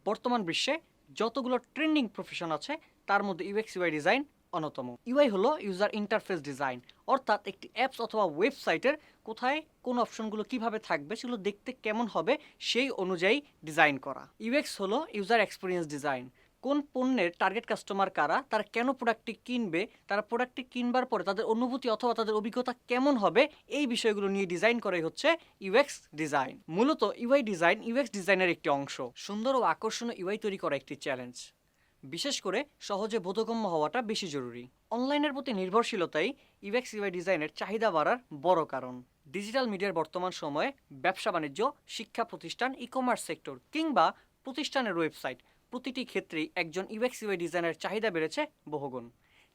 বর্তমান বিশ্বে যতগুলো ট্রেন্ডিং প্রফেশন আছে তার মধ্যে ইউএক্স ইউআই ডিজাইন অন্যতম। ইউআই হলো ইউজার ইন্টারফেস ডিজাইন, অর্থাৎ একটি অ্যাপস অথবা ওয়েবসাইটের কোথায় কোন অপশনগুলো কিভাবে থাকবে সেগুলো দেখতে কেমন হবে সেই অনুযায়ী ডিজাইন করা। ইউএক্স হলো ইউজার এক্সপিরিয়েন্স ডিজাইন, কোন পণ্যের টার্গেট কাস্টমার কারা, তারা কেন প্রোডাক্টটি কিনবে, তারা প্রোডাক্টটি কিনবার পরে তাদের অনুভূতি অথবা তাদের অভিজ্ঞতা কেমন হবে, এই বিষয়গুলো নিয়ে ডিজাইন করাই হচ্ছে ইউএক্স ডিজাইন। মূলত ইউআই ডিজাইন ইউএক্স ডিজাইনের একটি অংশ। সুন্দর ও আকর্ষণীয় ইউআই তৈরি করা একটি চ্যালেঞ্জ, বিশেষ করে সহজে বোধগম্য হওয়াটা বেশি জরুরি। অনলাইনের প্রতি নির্ভরশীলতাই ইউএক্স ইউআই ডিজাইনের চাহিদা বাড়ার বড় কারণ। ডিজিটাল মিডিয়ার বর্তমান সময়ে ব্যবসা বাণিজ্য, শিক্ষা প্রতিষ্ঠান, ই কমার্স সেক্টর কিংবা প্রতিষ্ঠানের ওয়েবসাইট, প্রতিটি ক্ষেত্রেই একজন ইউএক্স ইউআই ডিজাইনের চাহিদা বেড়েছে বহুগুণ।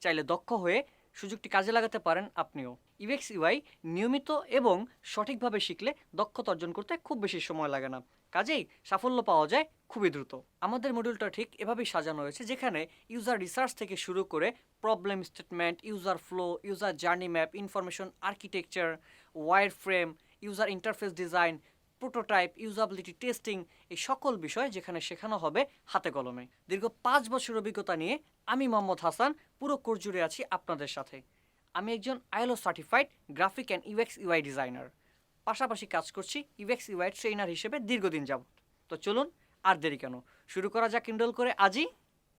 চাইলে দক্ষ হয়ে সুযোগটি কাজে লাগাতে পারেন আপনিও। ইউএক্স ইউআই নিয়মিত এবং সঠিকভাবে শিখলে দক্ষতা অর্জন করতে খুব বেশি সময় লাগে না, কাজেই সাফল্য পাওয়া যায় খুবই দ্রুত। আমাদের মডিউলটা ঠিক এভাবেই সাজানো হয়েছে, যেখানে ইউজার রিসার্চ থেকে শুরু করে problem statement, user flow, user journey map, information architecture, wireframe, user interface design, prototype, usability testing, এই সকল বিষয় যেখানে শেখানো হবে হাতে কলমে। দীর্ঘ 5 বছর অভিজ্ঞতা নিয়ে আমি মোহাম্মদ হাসান পুরো কোর্স জুড়ে আছি আপনাদের সাথে। আমি একজন ILO certified graphic and UX UI designer, পাশাপাশি কাজ করছি ইউএক্স ইউআই ট্রেনার হিসেবে দীর্ঘদিন যাবত। তো চলুন আর দেরি কেন, শুরু করা যাক ইনরোল করে আজই।